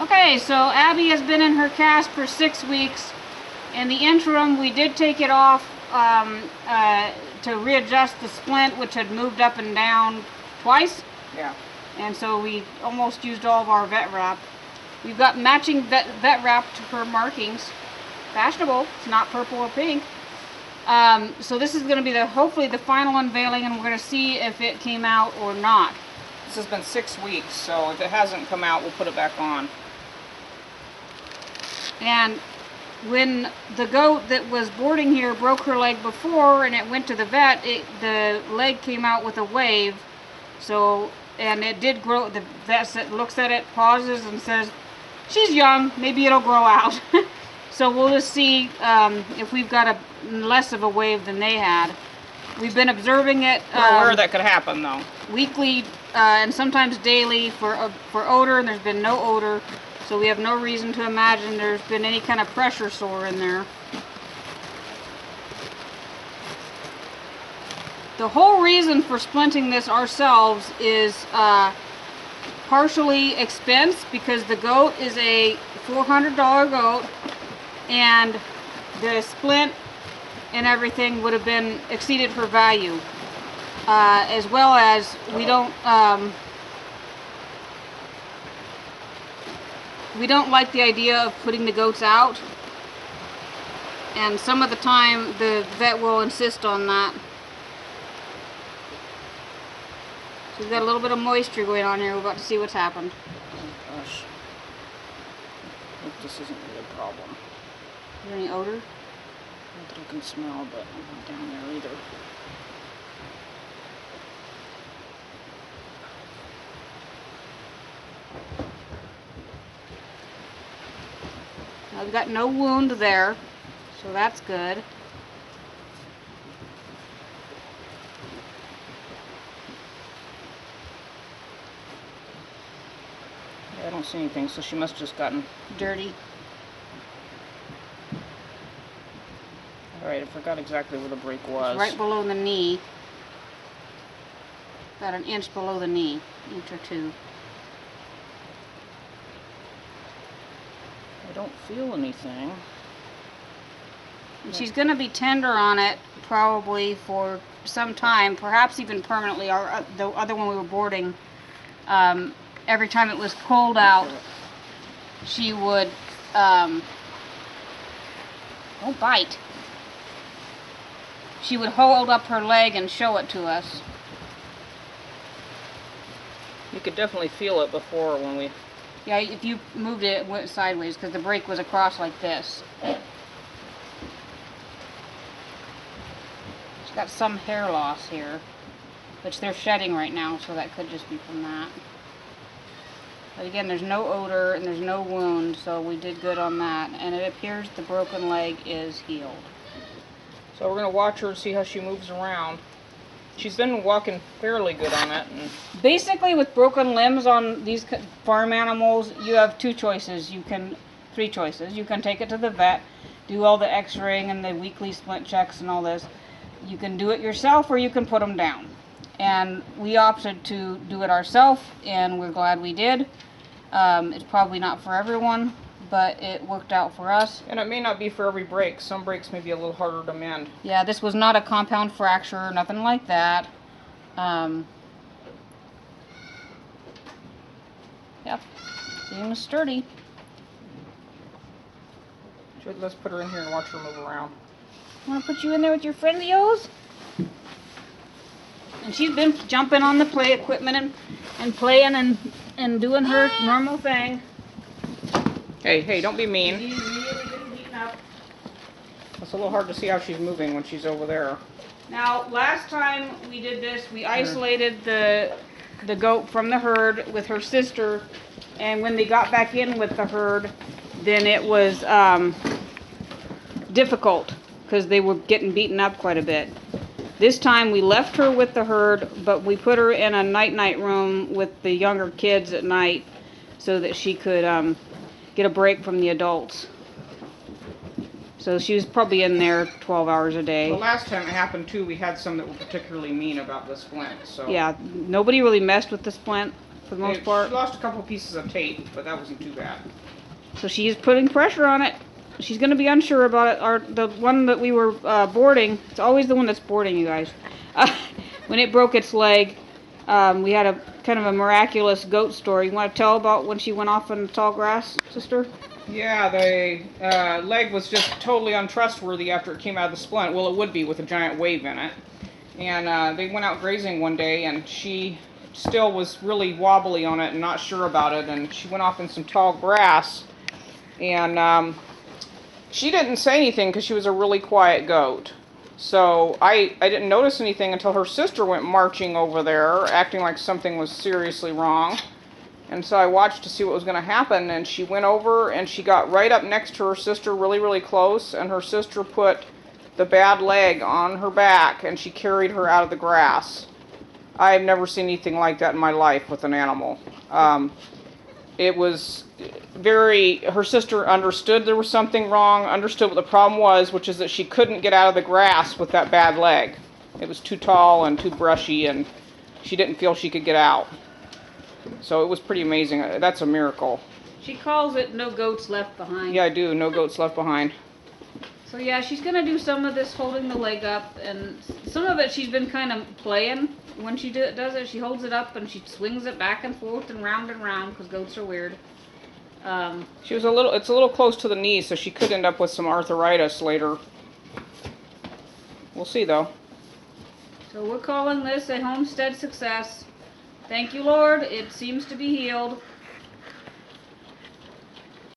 Okay, so Abby has been in her cast for 6 weeks. In the interim, we did take it off to readjust the splint, which had moved up and down twice. Yeah. And so we almost used all of our vet wrap. We've got matching vet wrap to her markings. Fashionable. It's not purple or pink. So this is going to be hopefully the final unveiling, and we're going to see if it came out or not. This has been 6 weeks, so if it hasn't come out, we'll put it back on. And when the goat that was boarding here broke her leg before and it went to the vet, the leg came out with a wave. So, and it did grow. The vet looks at it, pauses, and says, "She's young, maybe it'll grow out." So we'll just see if we've got less of a wave than they had. We've been observing it. We're aware that could happen, though. Weekly and sometimes daily for odor, and there's been no odor. So we have no reason to imagine there's been any kind of pressure sore in there. The whole reason for splinting this ourselves is partially expense, because the goat is a $400 goat, and the splint and everything would have been exceeded her value, as well as we don't like the idea of putting the goats out, and some of the time the vet will insist on that. So we've got a little bit of moisture going on here. We're about to see what's happened. Oh gosh. I hope this isn't really a problem. Is there any odor? Not that I can smell, but I'm not down there either. Now, we've got no wound there, so that's good. Yeah, I don't see anything, so she must have just gotten Dirty. Alright, I forgot exactly where the break was. It's right below the knee. About an inch below the knee, inch or two. I don't feel anything. And she's going to be tender on it probably for some time, perhaps even permanently. The other one we were boarding, every time it was cold out, she would, don't bite. She would hold up her leg and show it to us. You could definitely feel it before when we... Yeah, if you moved it, it went sideways because the break was across like this. She's got some hair loss here, which they're shedding right now, so that could just be from that. But again, there's no odor and there's no wound, so we did good on that. And it appears the broken leg is healed. So we're going to watch her and see how she moves around. She's been walking fairly good on it. And basically, with broken limbs on these farm animals, you have three choices. You can take it to the vet, do all the x-raying and the weekly splint checks and all this. You can do it yourself, or you can put them down. And we opted to do it ourselves, and we're glad we did. It's probably not for everyone, but it worked out for us. And it may not be for every break. Some breaks may be a little harder to mend. Yeah, this was not a compound fracture, nothing like that. Yep, seems sturdy. Let's put her in here and watch her move around. Want to put you in there with your friendlios? And she's been jumping on the play equipment and playing and doing her normal thing. Hey, don't be mean. She's really been beaten up. It's a little hard to see how she's moving when she's over there. Now, last time we did this, we isolated the goat from the herd with her sister, and when they got back in with the herd, then it was difficult because they were getting beaten up quite a bit. This time we left her with the herd, but we put her in a night room with the younger kids at night so that she could get a break from the adults. So she was probably in there 12 hours a day. The last time it happened too, we had some that were particularly mean about the splint. So yeah, nobody really messed with the splint. for the most She part. lost a couple pieces of tape, but that wasn't too bad. So she's putting pressure on it. She's going to be unsure about it. The one that we were boarding, it's always the one that's boarding, you guys. When it broke its leg, we had a kind of a miraculous goat story. You want to tell about when she went off in the tall grass, sister? Yeah, the leg was just totally untrustworthy after it came out of the splint. Well, it would be with a giant wave in it. And they went out grazing one day, and she still was really wobbly on it and not sure about it. And she went off in some tall grass, and she didn't say anything because she was a really quiet goat. So I didn't notice anything until her sister went marching over there, acting like something was seriously wrong. And so I watched to see what was going to happen, and she went over and she got right up next to her sister, really, really close, and her sister put the bad leg on her back, and she carried her out of the grass. I've never seen anything like that in my life with an animal. It was her sister understood there was something wrong, understood what the problem was, which is that she couldn't get out of the grass with that bad leg. It was too tall and too brushy, and she didn't feel she could get out. So it was pretty amazing. That's a miracle. She calls it no goats left behind. Yeah, I do. No goats left behind. So yeah, she's going to do some of this holding the leg up, and some of it she's been kind of playing. When she does it, she holds it up and she swings it back and forth and round, because goats are weird. It's a little close to the knee, so she could end up with some arthritis later. We'll see, though. So we're calling this a homestead success. Thank you, Lord. It seems to be healed.